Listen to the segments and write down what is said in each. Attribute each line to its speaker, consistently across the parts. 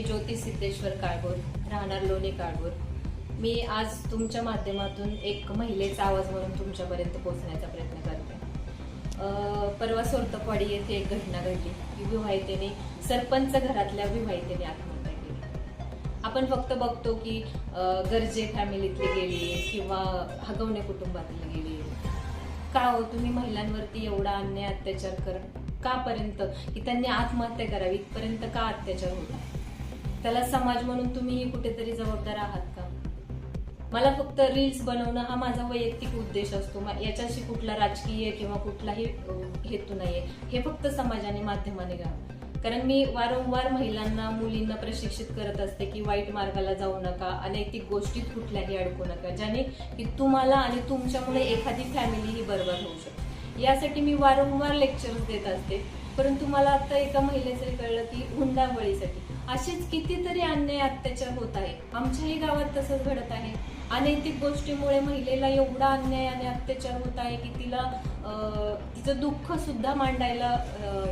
Speaker 1: ज्योती सिद्धेश्वर काळभोर, राहणार लोणी काळभोर. मी आज तुमच्या माध्यमातून एक महिलेचा आवाज म्हणून तुमच्यापर्यंत पोहोचण्याचा प्रयत्न करते. परवा सोरतकवाडी येथे एक घटना घडली की विवाहितेने, सरपंच घरातल्या विवाहितेने आत्महत्या केली. आपण फक्त बघतो की गरजे फॅमिलीतली गेली किंवा हगवणे कुटुंबातली गेली. का हो तुम्ही महिलांवरती एवढा अन्याय अत्याचार का पर्यंत की त्यांनी आत्महत्या करावी इथपर्यंत का अत्याचार होता? त्याला समाज म्हणून तुम्ही कुठेतरी जबाबदार आहात का? मला फक्त रील्स बनवणं हा माझा वैयक्तिक उद्देश असतो. याच्याशी कुठला राजकीय किंवा कुठलाही हेतू नाहीये. हे फक्त समाजाने, माध्यमाने घ्यावं. कारण मी वारंवार महिलांना, मुलींना प्रशिक्षित करत असते की वाईट मार्गाला जाऊ नका, अनैतिक गोष्टीत कुठल्याही अडकू नका, ज्याने की तुम्हाला आणि तुमच्यामुळे एखादी फॅमिली ही बर्बाद होऊ शकते. यासाठी मी वारंवार लेक्चर्स देत असते. परंतु मला आता एका महिलेचं कळलं की हुंडाबळीसाठी असेच कितीतरी अन्याय अत्याचार होत आहे. आमच्याही गावात तसंच घडत आहे. अनैतिक गोष्टीमुळे महिलेला एवढा अन्याय आणि अत्याचार होत आहे की तिला तिचं दुःख सुद्धा मांडायला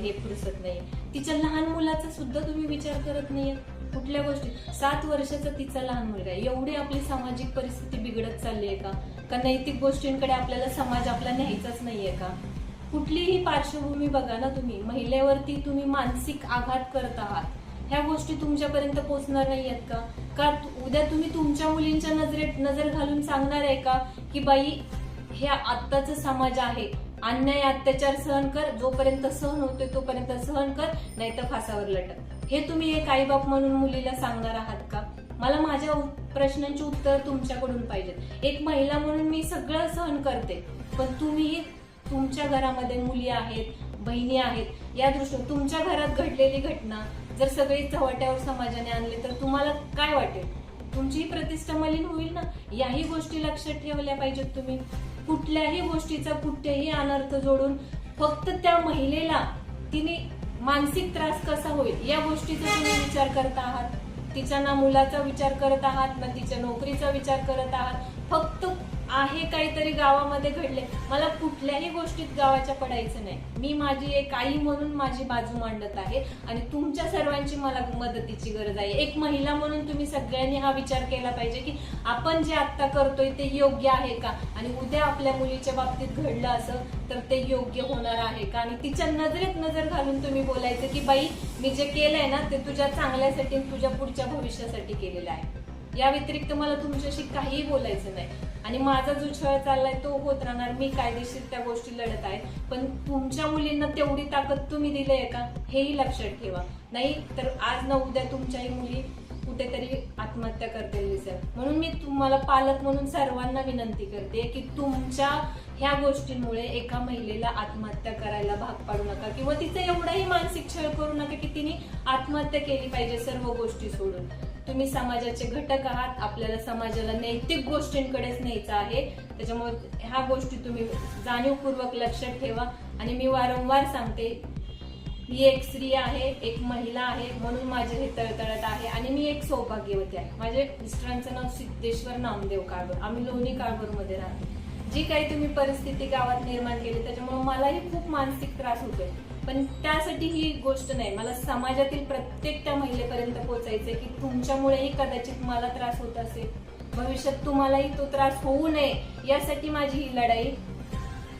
Speaker 1: हे फुरसत नाही. तिच्या लहान मुलाचा सुद्धा तुम्ही विचार करत नाहीये. कुठल्या गोष्टी, 7 वर्षाचा तिचा लहान मुलगा आहे. एवढी आपली सामाजिक परिस्थिती बिघडत चालली आहे का नैतिक गोष्टींकडे आपल्याला समाज आपला न्यायचाच नाहीये का? कुठलीही पार्श्वभूमी बघा ना तुम्ही, महिलेवरती तुम्ही मानसिक आघात करत आहात. ह्या गोष्टी तुमच्यापर्यंत पोहोचणार नाहीयेत का उद्या तुम्ही तुमच्या मुलींच्या नजर घालून सांगणार आहे का की बाई हे आत्ताचा समाज आहे, अन्याय अत्याचार सहन कर, जोपर्यंत सहन होतोय तोपर्यंत सहन कर, नाही तर फासावर लटक. हे तुम्ही एक आईबाप म्हणून मुलीला सांगणार आहात का? मला माझ्या प्रश्नांची उत्तर तुमच्याकडून पाहिजेत. एक महिला म्हणून मी सगळं सहन करते, पण तुम्ही तुमच्या घरामध्ये मुली आहेत, बहिणी आहेत, या दृष्टीने तुमच्या घरात घडलेली घटना जर सगळी चव्हाट्यावर समाजाने आणली तर तुम्हाला काय वाटेल? तुमची प्रतिष्ठा मलिन होईल ना. याही गोष्टी लक्षात ठेवल्या पाहिजेत तुम्ही. कुठल्याही गोष्टीचा कुठेही अनर्थ जोडून फक्त त्या महिलेला तिने मानसिक त्रास कसा होईल या गोष्टीचा तुम्ही विचार करत आहात. तिच्या ना मुलाचा विचार करत आहात ना तिच्या नोकरीचा विचार करत आहात. फक्त आहे काहीतरी गावामध्ये घडले, मला कुठल्याही गोष्टीत गावाच्या पडायचं नाही. मी माझी एक आई म्हणून माझी बाजू मांडत आहे आणि तुमच्या सर्वांची मला मदतीची गरज आहे. एक महिला म्हणून तुम्ही सगळ्यांनी हा विचार केला पाहिजे की आपण जे आता करतोय ते योग्य आहे का, आणि उद्या आपल्या मुलीच्या बाबतीत घडलं असं तर ते योग्य होणार आहे का? आणि तिच्या नजरेत नजर घालून तुम्ही बोलायचं की बाई मी जे केलंय ना ते तुझ्या चांगल्यासाठी, तुझ्या पुढच्या भविष्यासाठी केलेलं आहे. या व्यतिरिक्त मला तुमच्याशी काहीही बोलायचं नाही. आणि माझा जो छळ चाललाय तो होत राहणार. मी कायदेशीर त्या गोष्टी लढत आहे, पण तुमच्या मुलींना तेवढी ताकद तुम्ही दिली आहे का हेही लक्षात ठेवा. नाही तर आज ना उद्या तुमच्याही मुली कुठेतरी आत्महत्या करतील दिसेल. म्हणून मी तुम्हाला पालक म्हणून सर्वांना विनंती करते की तुमच्या ह्या गोष्टींमुळे एका महिलेला आत्महत्या करायला भाग पाडू नका किंवा तिचा एवढाही मानसिक छळ करू नका की तिने आत्महत्या केली पाहिजे सर्व गोष्टी सोडून. तुम्ही समाजाचे घटक आहात. आपल्याला समाजाला नैतिक गोष्टींकडेच न्यायचं आहे. त्याच्यामुळे ह्या गोष्टी तुम्ही जाणीवपूर्वक लक्षात ठेवा. आणि मी वारंवार सांगते, मी एक स्त्री आहे, एक महिला आहे, म्हणून माझे हे तळतळत आहे. आणि मी एक सौभाग्यवती आहे. माझ्या मिस्टरांचं नाव सिद्धेश्वर नामदेव काळभोर. आम्ही लोणी काळभोर मध्ये राहतो. जी काही तुम्ही परिस्थिती गावात निर्माण केली त्याच्यामुळे मलाही खूप मानसिक त्रास होतोय. पण त्यासाठी ही गोष्ट नाही, मला समाजातील प्रत्येक त्या महिलेपर्यंत पोहोचायचंय की तुमच्यामुळेही कदाचित मला त्रास होत असेल, भविष्यात तुम्हालाही तो त्रास होऊ नये यासाठी माझी ही लढाई.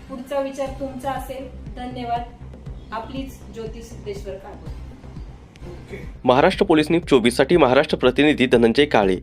Speaker 1: पुढचा विचार तुमचा असेल. धन्यवाद. आपलीच ज्योती सिद्धेश्वर काळभोर.
Speaker 2: महाराष्ट्र पोलीस न्यूज 24 साठी महाराष्ट्र प्रतिनिधी धनंजय काळे.